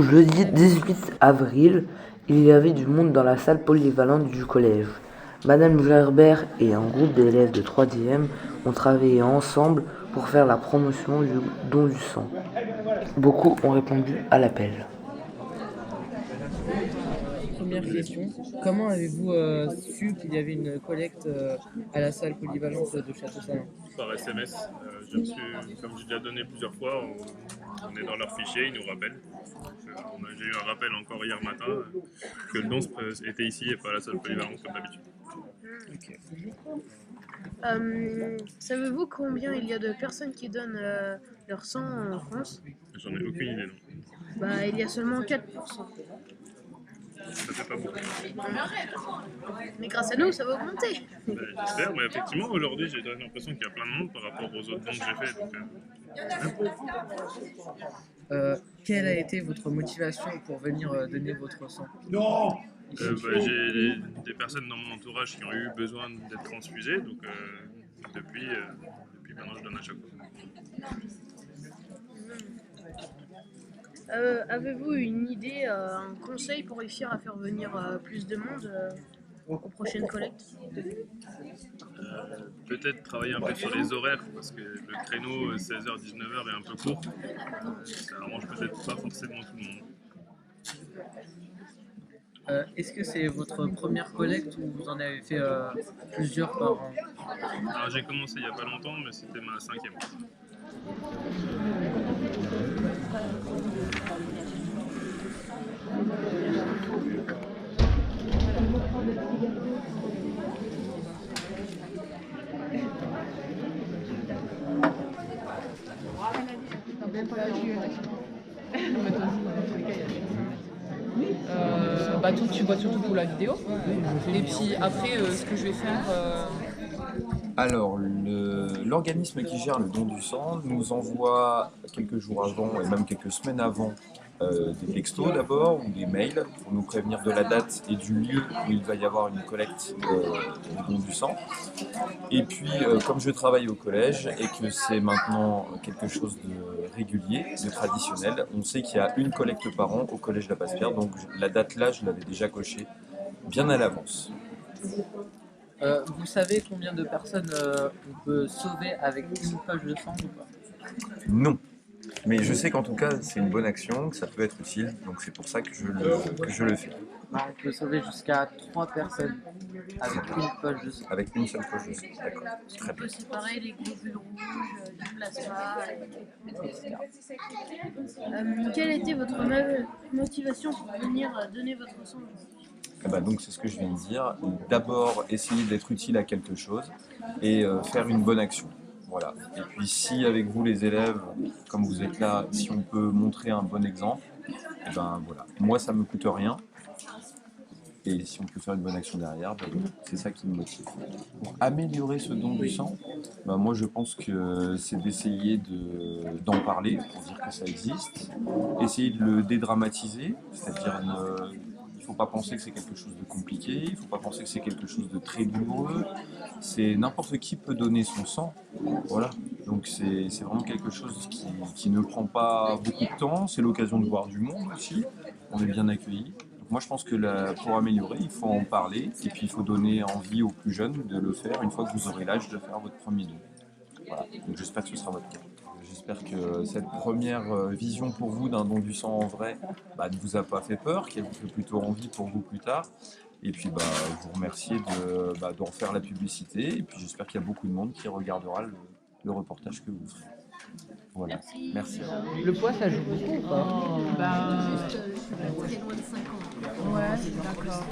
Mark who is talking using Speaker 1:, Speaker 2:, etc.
Speaker 1: Jeudi 18 avril, il y avait du monde dans la salle polyvalente du collège. Madame Gerber et un groupe d'élèves de 3e ont travaillé ensemble pour faire la promotion du don du sang. Beaucoup ont répondu à l'appel.
Speaker 2: Première question, comment avez-vous su qu'il y avait une collecte à la salle polyvalente de Château-Salin?
Speaker 3: Par SMS. J'ai reçu, comme j'ai déjà donné plusieurs fois, on est dans leur fichier, ils nous rappellent. J'ai eu un rappel encore hier matin que le don était ici et pas à la salle polyvalente comme d'habitude.
Speaker 2: Ok.
Speaker 4: Savez-vous combien il y a de personnes qui donnent leur sang en France?
Speaker 3: J'en ai aucune idée, non.
Speaker 4: Bah, il y a seulement 4%.
Speaker 3: Ça fait pas beaucoup.
Speaker 4: Mais grâce à nous, ça va augmenter.
Speaker 3: J'espère, mais effectivement, aujourd'hui, j'ai l'impression qu'il y a plein de monde par rapport aux autres dons que j'ai fait. Donc,
Speaker 2: Quelle a été votre motivation pour venir donner votre sang?
Speaker 3: j'ai des personnes dans mon entourage qui ont eu besoin d'être transfusées, donc depuis maintenant, je donne à chaque fois.
Speaker 4: Avez-vous une idée, un conseil pour réussir à faire venir plus de monde aux prochaines collectes?
Speaker 3: Peut-être travailler un peu sur les horaires parce que le créneau 16h-19h est un peu court. Ça arrange peut-être pas forcément tout le monde.
Speaker 2: Est-ce que c'est votre première collecte ou vous en avez fait plusieurs par an?
Speaker 3: Alors j'ai commencé il y a pas longtemps, mais c'était ma 5e.
Speaker 5: Toi, tu vois surtout pour la vidéo. Et puis après, ce que je vais faire.
Speaker 6: Alors, l'organisme qui gère le don du sang nous envoie quelques jours avant et même quelques semaines avant des textos d'abord ou des mails pour nous prévenir de la date et du lieu où il va y avoir une collecte du don du sang. Et puis, comme je travaille au collège et que c'est maintenant quelque chose de régulier, de traditionnel, on sait qu'il y a une collecte par an au collège La Passe-Pierre, donc la date là, je l'avais déjà cochée bien à l'avance.
Speaker 2: Vous savez combien de personnes on peut sauver avec une poche de sang ou pas?
Speaker 6: Non. Mais je sais qu'en tout cas, c'est une bonne action, que ça peut être utile, donc c'est pour ça que je le fais.
Speaker 2: Bah, on peut sauver jusqu'à 3 personnes avec une poche de sang.
Speaker 6: Avec une seule poche de sang, d'accord. Très
Speaker 4: On peut
Speaker 6: bien.
Speaker 4: séparer les globules rouges du plasma, etc. Quelle était votre motivation pour venir donner votre sang?
Speaker 6: Donc c'est ce que je viens de dire. D'abord, essayer d'être utile à quelque chose et faire une bonne action. Voilà. Et puis si avec vous les élèves, comme vous êtes là, si on peut montrer un bon exemple, voilà. Moi ça me coûte rien. Et si on peut faire une bonne action derrière, c'est ça qui me motive. Pour améliorer ce don du sang, moi je pense que c'est d'essayer d'en parler pour dire que ça existe, essayer de le dédramatiser, c'est-à-dire il ne faut pas penser que c'est quelque chose de compliqué, il ne faut pas penser que c'est quelque chose de très douloureux. C'est n'importe qui peut donner son sang, voilà. Donc c'est vraiment quelque chose qui ne prend pas beaucoup de temps, c'est l'occasion de voir du monde aussi, on est bien accueillis. Moi, je pense que pour améliorer, il faut en parler et puis il faut donner envie aux plus jeunes de le faire une fois que vous aurez l'âge de faire votre premier don. Voilà. Donc j'espère que ce sera votre cas. J'espère que cette première vision pour vous d'un don du sang en vrai ne vous a pas fait peur, qu'elle vous fait plutôt envie pour vous plus tard. Et puis je vous remercie d'en faire la publicité et puis j'espère qu'il y a beaucoup de monde qui regardera le reportage que vous ferez. Voilà. Merci.
Speaker 5: Le poids, ça joue beaucoup ou pas?
Speaker 4: Juste très loin de 50.
Speaker 5: Ouais, d'accord.